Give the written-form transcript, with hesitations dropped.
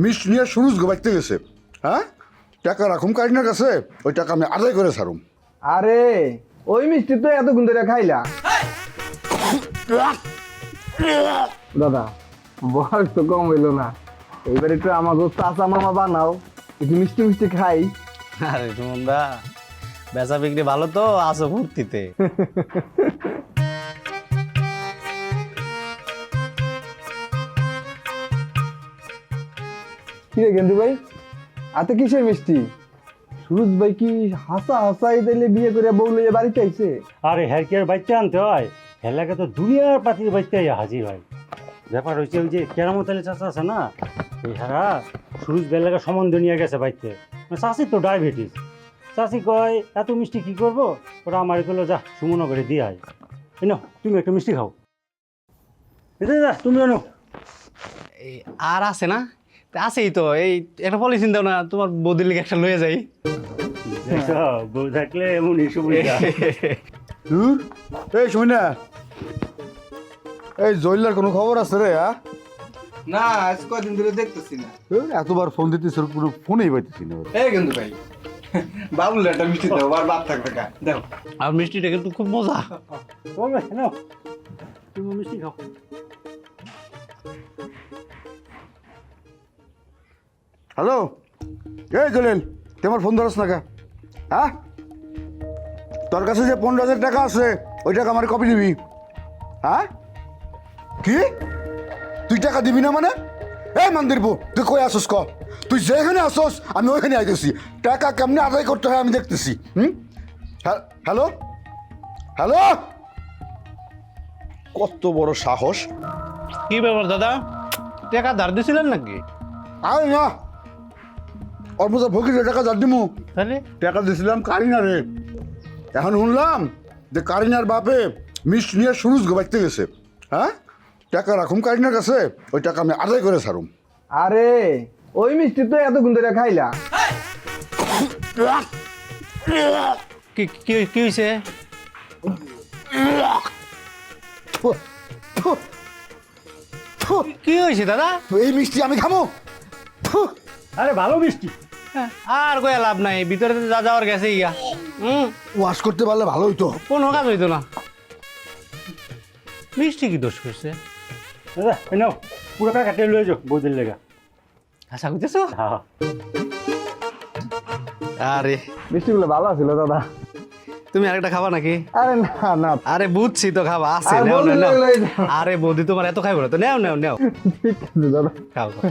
মিষ্টি নিয়ে সুরুজ গোবাইতে গেছে। হ্যাঁ, টাকা রাখুম কারিনার কাছে, ওই টাকা আমি আদায় করে ছাড়ুম। আরে ওই মিষ্টি তো এতক্ষণ ধরে খাইলা। দাদা বয়স তো কম হইলো না, এইবার একটু আমাকে চাচা মামা বানাও, একটু মিষ্টি মিষ্টি খাই। আরে সুমন দা, বেচা বিক্রি ভালো তো, আসো ফুর্তিতে। কি রে গেন্দু ভাই, আতে কিসের মিষ্টি? সুরজ ভাই কি হাসা হাসাই দিলে বিয়ে করে বউ লইয়া বাড়িতে আইছে? আরে হ্যারকের বাচ্চা আনতে হয়, হেলাকে তো দুনিয়ার পাতির বাচ্চা হাজির হয়। ব্যাপার হয়েছে ওই যে কেরামত আলী চাচা আছে না, এই হারা সুরজ বেলাকে সম্বন্ধ নিয়ে গেছে বাড়িতে। চাষির তো ডায়াবেটিস। চাষি কয় এত মিষ্টি কি করবো, ওরা আমার কইলো যা সুমন করে দিয়ে আয়। এই নাও তুমি একটা মিষ্টি খাও, যা তুমি জানো। এই আর আছে না? তা আছেই তো, এই একটা পলিথিন দাও না, তোমার বৌদির লিগে একটা লয়ে যাই। বউ থাকলে এমনই সুবিধা। দূর, এই শুনি না, এই জয়লার কোনো খবর আছে রে? না, আজ কদিন ধরে দেখতেছি না। এতবার ফোন দিতেছি, পুরো ফোনেই পাইতেছি না। এই গেন্দু ভাই, বাবুল একটা মিষ্টি দাও, আর বাপ থাকবে কা দাও। আর মিষ্টিটা কিন্তু খুব মজা। নাও তুমি মিষ্টি খাও। হ্যালো, এই জলিল, তোমার ফোন ধরস না কে? হ্যাঁ, তোর কাছে যে 15,000 টাকা আছে, ওই টাকা আমার কপি দিবি। হ্যাঁ, কি তুই টাকা দিবি না মানে? এই মন্দিরবু, তুই কই আসস ক? তুই যেখানে আসস আমি ওইখানে আইতেছি। টাকা কেমনে আদায় করতে হয় আমি দেখতেছি। হ্যালো হ্যালো, কত বড় সাহস! কি ব্যাপার দাদা, টাকা ধার দিছিলেন নাকি? আরে না, অল্প ফকির টাকা ধার দিমু? তাহলে টাকা দিয়েছিলাম কারিনারে। এখন শুনলাম যে কারিনার বাপে মিষ্টি নিয়ে সুরুজ গোবাইতে গেছে। হ্যাঁ, টাকা রাখুম কারিনার কাছে, ওই টাকা আমি আদায় করে ছাড়ুম। আরে ওই মিষ্টি তো এতক্ষণ ধরে খাইলা। কি কি কি হয়েছে? কি হয়েছে দাদা? এই মিষ্টি আমি খামো? আরে ভালো মিষ্টি। আর কয়া লাভ নাই, ভিতরে তো যা যাওয়ার গেছে ইয়া। ওয়াশ করতে পারলে ভালো হইতো। কোনো কাজ হইতো না। মিষ্টি কি দোষ করছে? দাদা এই নাও পুরো টাকা কেটে লয়ে যাও বৌদির লেগা। আশা করতেছো? হ্যাঁ আরে মিষ্টিগুলো ভালো ছিল দাদা। তুমি আরেকটা খাবা নাকি? আরে না না, আরে বুঝছি তো, খাবা আছে, আর নেও বৌদি নেও। লয়ে যাও। আরে বৌদি তোমার এত খাইবো না তো, নেও নেও নেও, ঠিক আছে দাদা। খাও খাও।